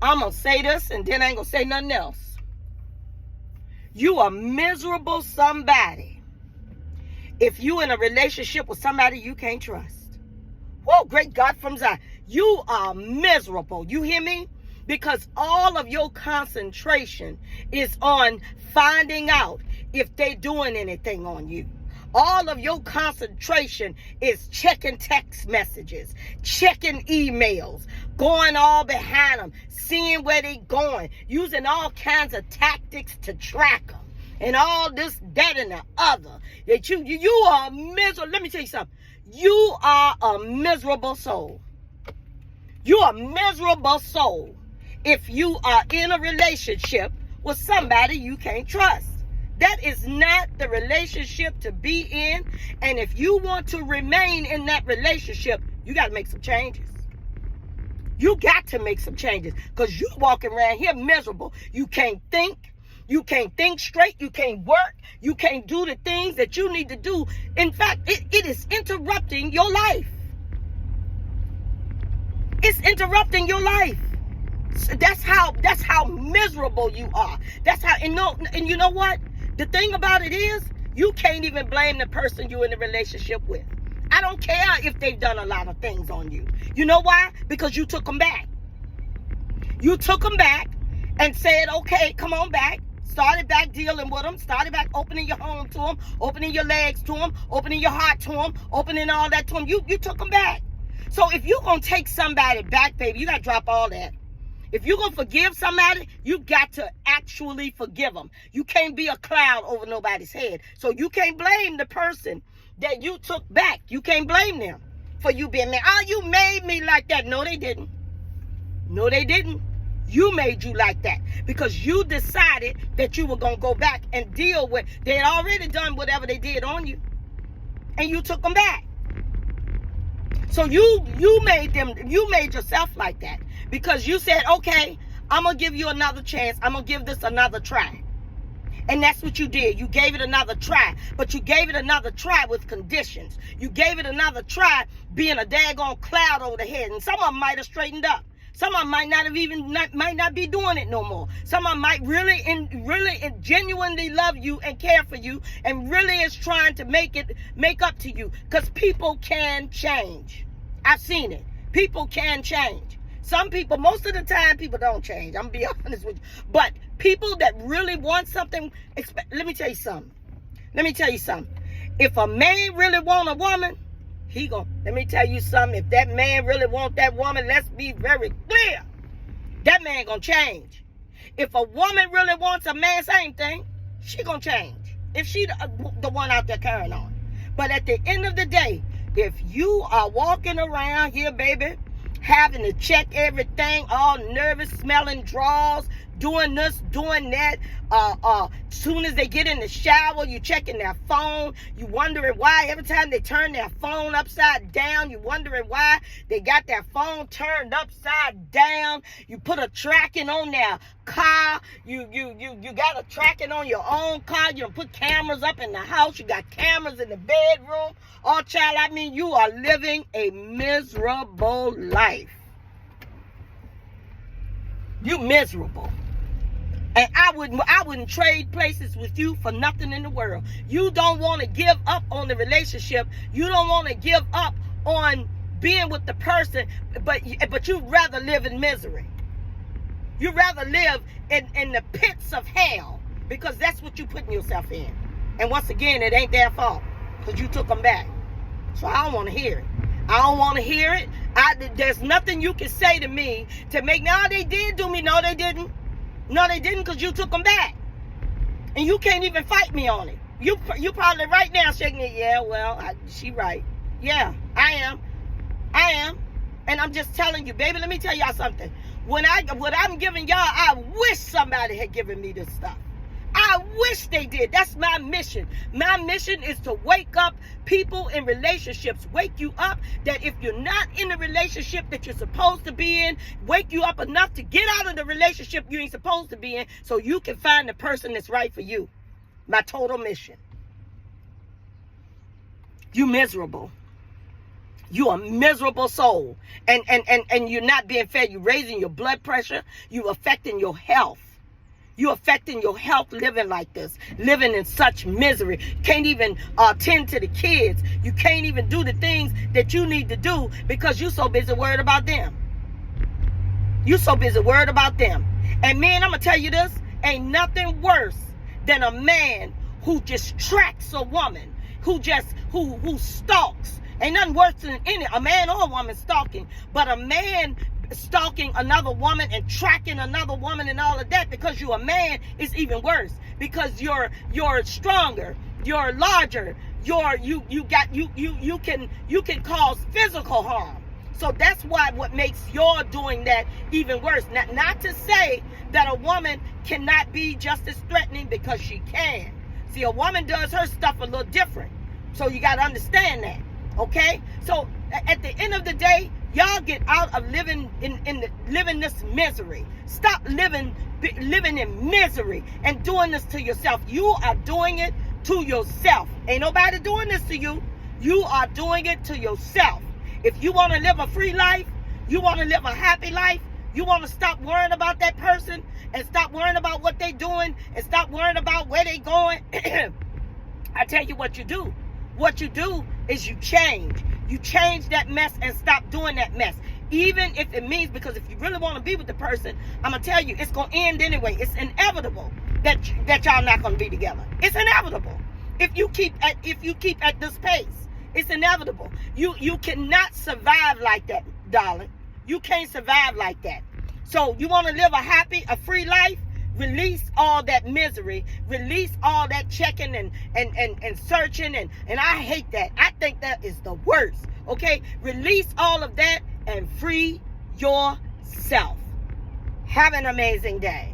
I'm going to say this and then I ain't going to say nothing else. You are miserable somebody if you in a relationship with somebody you can't trust. Oh, great God from Zion. You are miserable. You hear me? Because all of your concentration is on finding out if they doing anything on you. All of your concentration is checking text messages, checking emails, going all behind them, seeing where they going, using all kinds of tactics to track them, and all this, that, and the other. That you are miserable. Let me tell you something. You are a miserable soul. You are a miserable soul if you are in a relationship with somebody you can't trust. That is not the relationship to be in. And if you want to remain in that relationship, you got to make some changes. You got to make some changes because you walking around here miserable. You can't think. You can't think straight. You can't work. You can't do the things that you need to do. In fact, it is interrupting your life. It's interrupting your life. That's how miserable you are. That's how, and you know what? The thing about it is, you can't even blame the person you're in a relationship with. I don't care if they've done a lot of things on you. You know why? Because you took them back. You took them back and said, okay, come on back. Started back dealing with them. Started back opening your home to them, opening your legs to them, opening your heart to them, opening all that to them. You took them back. So if you're going to take somebody back, baby, you got to drop all that. If you're going to forgive somebody, you got to actually forgive them. You can't be a cloud over nobody's head. So you can't blame the person that you took back. You can't blame them for you being mad. Oh, you made me like that. No, they didn't. No, they didn't. You made you like that because you decided that you were going to go back and deal with. They had already done whatever they did on you, and you took them back. So you made yourself like that because you said, okay, I'm going to give you another chance. I'm going to give this another try. And that's what you did. You gave it another try, but you gave it another try with conditions. You gave it another try being a daggone cloud over the head. And some of them might have straightened up. Some of them might not be doing it no more. Some of them might really genuinely love you and care for you and really is trying to make up to you because people can change. I've seen it. People can change. Some people, most of the time, people don't change. I'm going to be honest with you. But people that really want something, let me tell you something. If a man really want a woman, let me tell you something. If that man really want that woman, let's be very clear. That man gonna change. If a woman really wants a man, same thing. She gonna change. If she the one out there carrying on. But at the end of the day, if you are walking around here, baby, having to check everything, all nervous, smelling drawers, doing this, doing that. Soon as they get in the shower, you checking their phone. You wondering why every time they turn their phone upside down, you wondering why they got their phone turned upside down. You put a tracking on their car. You got a tracking on your own car. You put cameras up in the house. You got cameras in the bedroom. Oh, child, I mean, you are living a miserable life. You miserable. And I wouldn't trade places with you for nothing in the world. You don't want to give up on the relationship. You don't want to give up on being with the person, but you'd rather live in misery. You'd rather live in the pits of hell because that's what you're putting yourself in. And once again, it ain't their fault because you took them back. So I don't want to hear it. I don't want to hear it. There's nothing you can say to me to make, no, they did do me. No, they didn't. No, they didn't because you took them back. And you can't even fight me on it. You probably right now shaking it. Yeah, well, she right. Yeah, I am. And I'm just telling you, baby, let me tell y'all something. What I'm giving y'all, I wish somebody had given me this stuff. I wish they did. That's my mission. My mission is to wake up people in relationships. Wake you up that if you're not in the relationship that you're supposed to be in, wake you up enough to get out of the relationship you ain't supposed to be in so you can find the person that's right for you. My total mission. You miserable. You a miserable soul. And you're not being fed. You're raising your blood pressure. You affecting your health. You affecting your health living like this. Living in such misery. Can't even tend to the kids. You can't even do the things that you need to do because you so busy worried about them. You so busy worried about them. And man, I'm going to tell you this. Ain't nothing worse than a man who just tracks a woman. Who stalks. Ain't nothing worse than a man or a woman stalking. But a man stalking another woman and tracking another woman and all of that, because you're a man, is even worse. Because you're stronger, you're larger, you can cause physical harm. So that's why what makes your doing that even worse. Not to say that a woman cannot be just as threatening, because she can. See, a woman does her stuff a little different. So you got to understand that. Okay? So at the end of the day, y'all get out of living living this misery. Stop living in misery and doing this to yourself. You are doing it to yourself. Ain't nobody doing this to you. You are doing it to yourself. If you want to live a free life, you want to live a happy life, you want to stop worrying about that person and stop worrying about what they doing and stop worrying about where they going, I tell you what you do. What you do is you change. You change that mess and stop doing that mess. Even if it means, because if you really want to be with the person, I'm going to tell you, it's going to end anyway. It's inevitable that y'all not going to be together. It's inevitable. If you keep at this pace, it's inevitable. You cannot survive like that, darling. You can't survive like that. So you want to live a free life? Release all that misery. Release all that checking and searching. And I hate that. I think that is the worst. Okay? Release all of that and free yourself. Have an amazing day.